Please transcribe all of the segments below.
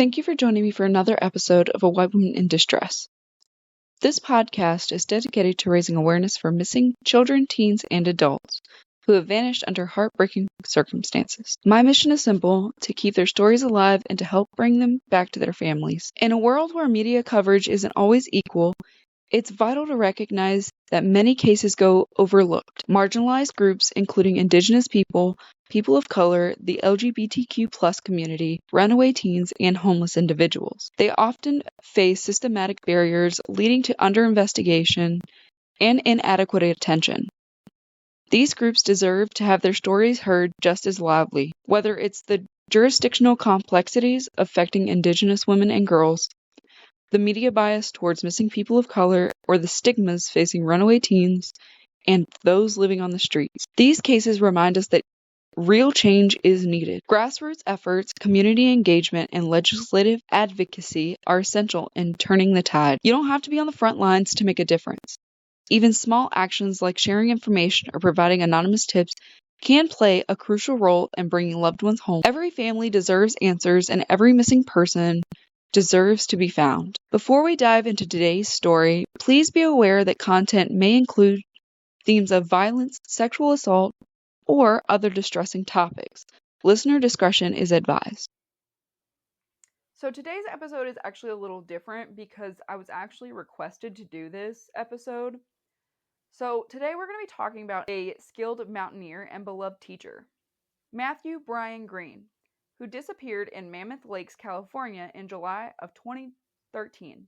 Thank you for joining me for another episode of A White Woman in Distress. This podcast is dedicated to raising awareness for missing children, teens, and adults who have vanished under heartbreaking circumstances. My mission is simple: to keep their stories alive and to help bring them back to their families. In a world where media coverage isn't always equal, it's vital to recognize that many cases go overlooked. Marginalized groups, including Indigenous people, people of color, the LGBTQ+ community, runaway teens, and homeless individuals. They often face systematic barriers leading to under-investigation and inadequate attention. These groups deserve to have their stories heard just as loudly, whether it's the jurisdictional complexities affecting Indigenous women and girls, the media bias towards missing people of color, or the stigmas facing runaway teens and those living on the streets. These cases remind us that real change is needed. Grassroots efforts, community engagement, and legislative advocacy are essential in turning the tide. You don't have to be on the front lines to make a difference. Even small actions like sharing information or providing anonymous tips can play a crucial role in bringing loved ones home. Every family deserves answers, and every missing person deserves to be found. Before we dive into today's story, please be aware that content may include themes of violence, sexual assault, or other distressing topics. Listener discretion is advised. So today's episode is actually a little different because I was actually requested to do this episode. So today we're going to be talking about a skilled mountaineer and beloved teacher, Matthew Brian Greene, who disappeared in Mammoth Lakes, California in July of 2013.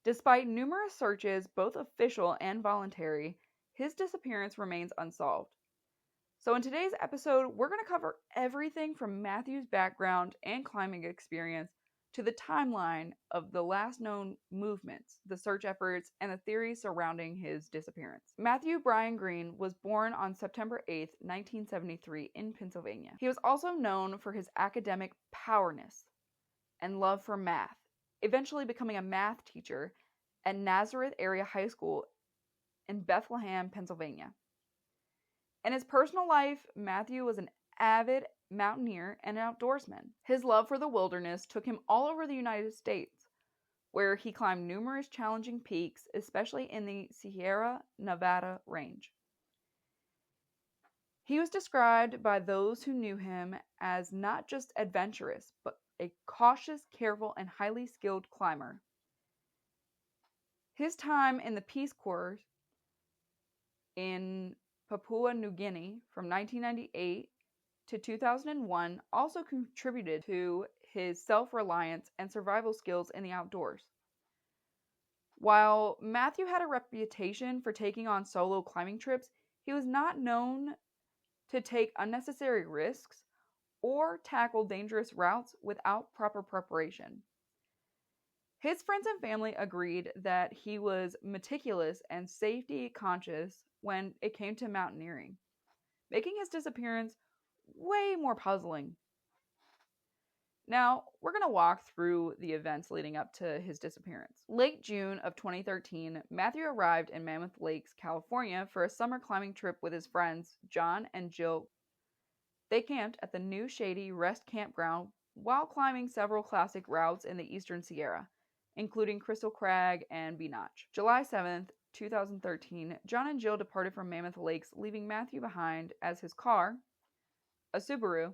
Despite numerous searches, both official and voluntary, his disappearance remains unsolved. So in today's episode, we're going to cover everything from Matthew's background and climbing experience to the timeline of the last known movements, the search efforts, and the theories surrounding his disappearance. Matthew Brian Greene was born on September 8, 1973 in Pennsylvania. He was also known for his academic powerness and love for math, eventually becoming a math teacher at Nazareth Area High School in Bethlehem, Pennsylvania. In his personal life, Mathew was an avid mountaineer and an outdoorsman. His love for the wilderness took him all over the United States, where he climbed numerous challenging peaks, especially in the Sierra Nevada range. He was described by those who knew him as not just adventurous, but a cautious, careful, and highly skilled climber. His time in the Peace Corps in Papua New Guinea from 1998 to 2001 also contributed to his self-reliance and survival skills in the outdoors. While Mathew had a reputation for taking on solo climbing trips, he was not known to take unnecessary risks or tackle dangerous routes without proper preparation. His friends and family agreed that he was meticulous and safety conscious when it came to mountaineering, making his disappearance way more puzzling. Now, we're going to walk through the events leading up to his disappearance. Late June of 2013, Mathew arrived in Mammoth Lakes, California for a summer climbing trip with his friends John and Jill. They camped at the New Shady Rest Campground while climbing several classic routes in the Eastern Sierra, including Crystal Crag and Bee Notch. July 7th, 2013, John and Jill departed from Mammoth Lakes, leaving Mathew behind as his car, a Subaru,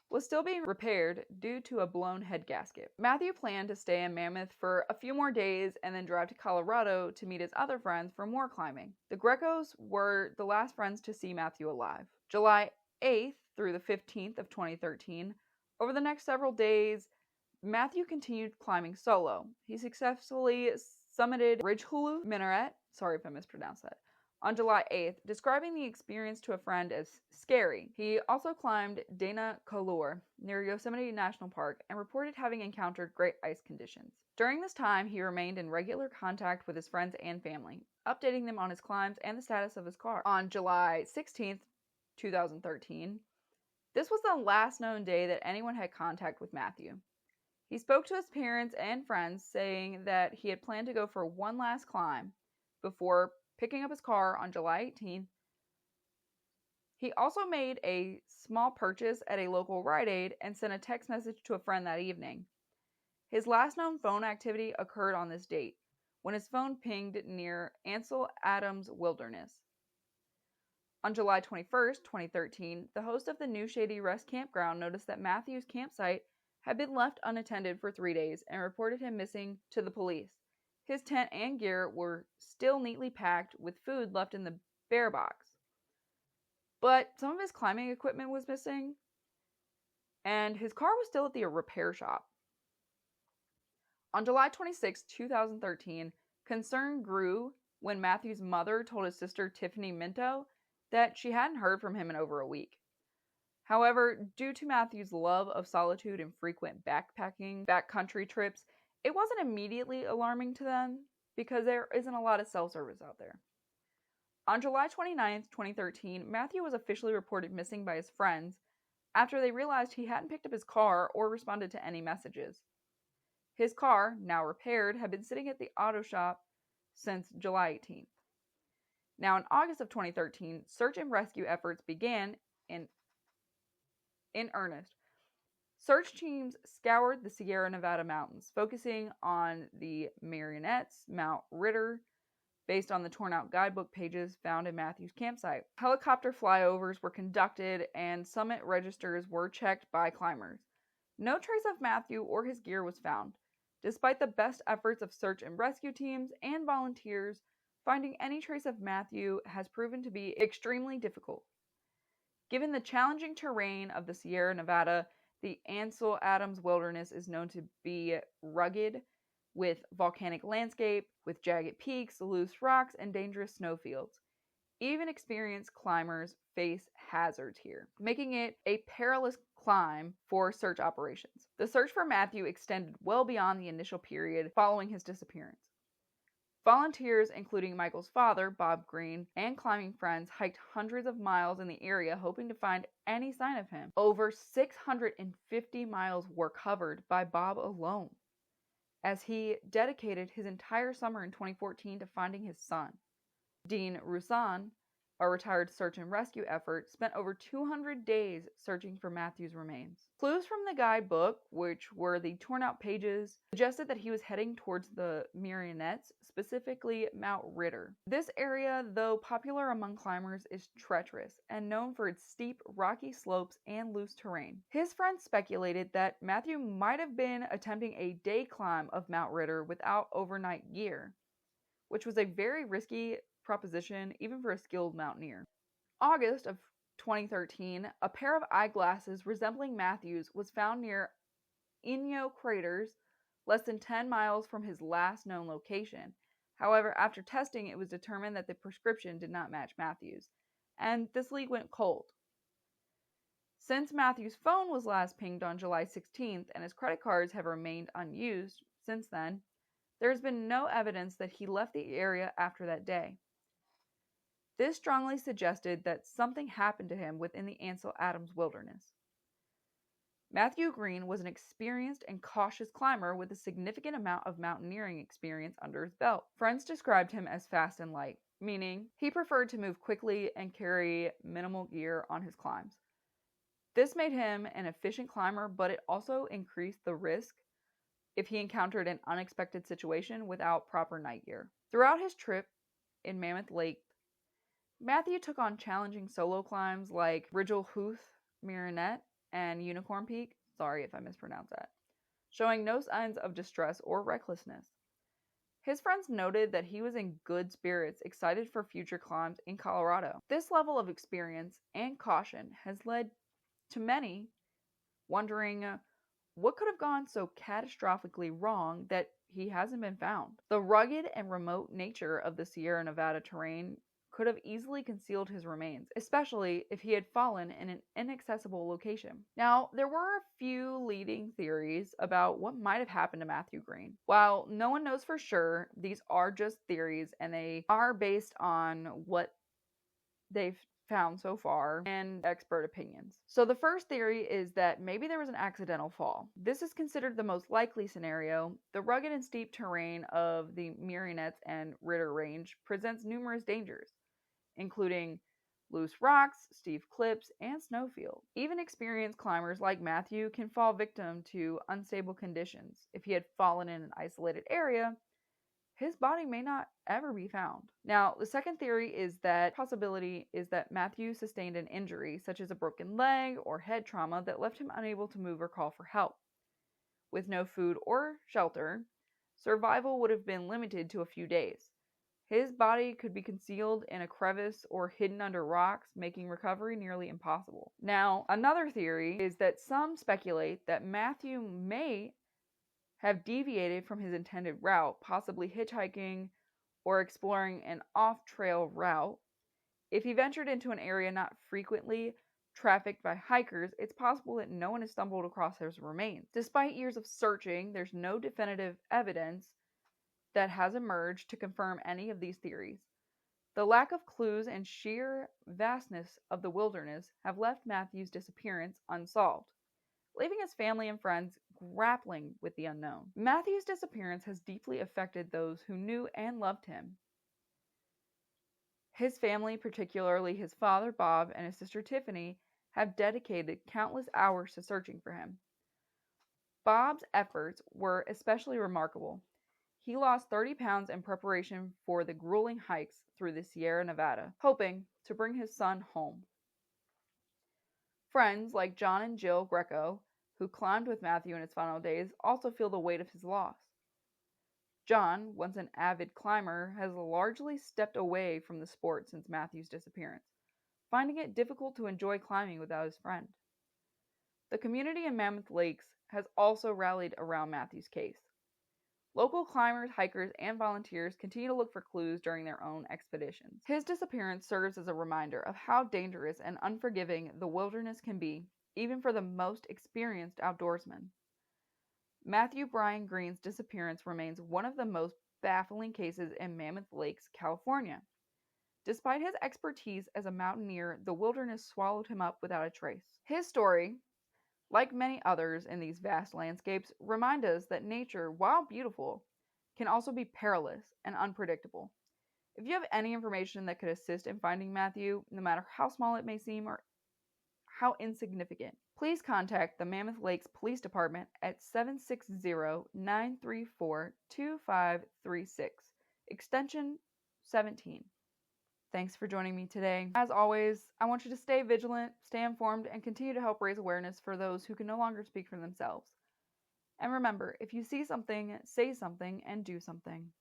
was still being repaired due to a blown head gasket. Mathew planned to stay in Mammoth for a few more days and then drive to Colorado to meet his other friends for more climbing. The Grecos were the last friends to see Mathew alive. July 8th through the 15th of 2013, over the next several days, Mathew continued climbing solo. He successfully summited Ridgehulu Minaret, sorry if I mispronounced that, on July 8th, describing the experience to a friend as scary. He also climbed Dana Kalur near Yosemite National Park and reported having encountered great ice conditions. During this time, he remained in regular contact with his friends and family, updating them on his climbs and the status of his car. On July 16th, 2013, this was the last known day that anyone had contact with Mathew. He spoke to his parents and friends, saying that he had planned to go for one last climb before picking up his car on July 18th He also made a small purchase at a local Rite Aid and sent a text message to a friend that evening. His last known phone activity occurred on this date, when his phone pinged near Ansel Adams Wilderness. On July 21st, 2013, the host of the New Shady Rest campground noticed that Mathew's campsite had been left unattended for 3 days and reported him missing to the police. His tent and gear were still neatly packed with food left in the bear box. But some of his climbing equipment was missing, and his car was still at the repair shop. On July 26, 2013, concern grew when Mathew's mother told his sister Tiffany Minto that she hadn't heard from him in over a week. However, due to Mathew's love of solitude and frequent backcountry trips, it wasn't immediately alarming to them because there isn't a lot of cell service out there. On July 29, 2013, Mathew was officially reported missing by his friends after they realized he hadn't picked up his car or responded to any messages. His car, now repaired, had been sitting at the auto shop since July 18th. Now, in August of 2013, search and rescue efforts began in earnest. Search teams scoured the Sierra Nevada mountains, focusing on the Marionettes, Mount Ritter, based on the torn-out guidebook pages found in Mathew's campsite. Helicopter flyovers were conducted, and summit registers were checked by climbers. No trace of Mathew or his gear was found. Despite the best efforts of search and rescue teams and volunteers, finding any trace of Mathew has proven to be extremely difficult. Given the challenging terrain of the Sierra Nevada, the Ansel Adams Wilderness is known to be rugged, with volcanic landscape, with jagged peaks, loose rocks, and dangerous snowfields. Even experienced climbers face hazards here, making it a perilous climb for search operations. The search for Mathew extended well beyond the initial period following his disappearance. Volunteers, including Michael's father, Bob Greene, and climbing friends, hiked hundreds of miles in the area hoping to find any sign of him. Over 650 miles were covered by Bob alone, as he dedicated his entire summer in 2014 to finding his son. Dean Roussan, a retired search and rescue effort, spent over 200 days searching for Mathew's remains. Clues from the guidebook, which were the torn-out pages, suggested that he was heading towards the Marionettes, specifically Mount Ritter. This area, though popular among climbers, is treacherous and known for its steep, rocky slopes and loose terrain. His friends speculated that Mathew might have been attempting a day climb of Mount Ritter without overnight gear, which was a very risky proposition even for a skilled mountaineer. August of 2013, a pair of eyeglasses resembling Mathew's was found near Inyo craters, less than 10 miles from his last known location. However, after testing, it was determined that the prescription did not match Mathew's, and this lead went cold. Since Mathew's phone was last pinged on July 16th and his credit cards have remained unused since then, there has been no evidence that he left the area after that day. This strongly suggested that something happened to him within the Ansel Adams Wilderness. Matthew Greene was an experienced and cautious climber with a significant amount of mountaineering experience under his belt. Friends described him as fast and light, meaning he preferred to move quickly and carry minimal gear on his climbs. This made him an efficient climber, but it also increased the risk if he encountered an unexpected situation without proper night gear. Throughout his trip in Mammoth Lakes, Mathew took on challenging solo climbs like Ridgel Huth, Marionette, and Unicorn Peak, sorry if I mispronounced that, showing no signs of distress or recklessness. His friends noted that he was in good spirits, excited for future climbs in Colorado. This level of experience and caution has led to many wondering what could have gone so catastrophically wrong that he hasn't been found. The rugged and remote nature of the Sierra Nevada terrain could have easily concealed his remains, especially if he had fallen in an inaccessible location. Now, there were a few leading theories about what might have happened to Matthew Greene. While no one knows for sure, these are just theories and they are based on what they've found so far and expert opinions. So the first theory is that maybe there was an accidental fall. This is considered the most likely scenario. The rugged and steep terrain of the Marionettes and Ritter Range presents numerous dangers, including loose rocks, steep cliffs, and snowfields. Even experienced climbers like Mathew can fall victim to unstable conditions. If he had fallen in an isolated area, his body may not ever be found. Now, the second theory is that Mathew sustained an injury, such as a broken leg or head trauma, that left him unable to move or call for help. With no food or shelter, survival would have been limited to a few days. His body could be concealed in a crevice or hidden under rocks, making recovery nearly impossible. Now, another theory is that some speculate that Mathew may have deviated from his intended route, possibly hitchhiking or exploring an off-trail route. If he ventured into an area not frequently trafficked by hikers, it's possible that no one has stumbled across his remains. Despite years of searching, there's no definitive evidence that has emerged to confirm any of these theories. The lack of clues and sheer vastness of the wilderness have left Mathew's disappearance unsolved, leaving his family and friends grappling with the unknown. Mathew's disappearance has deeply affected those who knew and loved him. His family, particularly his father Bob and his sister Tiffany, have dedicated countless hours to searching for him. Bob's efforts were especially remarkable. He lost 30 pounds in preparation for the grueling hikes through the Sierra Nevada, hoping to bring his son home. Friends like John and Jill Greco, who climbed with Mathew in his final days, also feel the weight of his loss. John, once an avid climber, has largely stepped away from the sport since Mathew's disappearance, finding it difficult to enjoy climbing without his friend. The community in Mammoth Lakes has also rallied around Mathew's case. Local climbers, hikers, and volunteers continue to look for clues during their own expeditions. His disappearance serves as a reminder of how dangerous and unforgiving the wilderness can be, even for the most experienced outdoorsmen. Matthew Brian Greene's disappearance remains one of the most baffling cases in Mammoth Lakes, California. Despite his expertise as a mountaineer, the wilderness swallowed him up without a trace. His story, like many others in these vast landscapes, remind us that nature, while beautiful, can also be perilous and unpredictable. If you have any information that could assist in finding Mathew, no matter how small it may seem or how insignificant, please contact the Mammoth Lakes Police Department at 760-934-2536, extension 17. Thanks for joining me today. As always, I want you to stay vigilant, stay informed, and continue to help raise awareness for those who can no longer speak for themselves. And remember, if you see something, say something, and do something.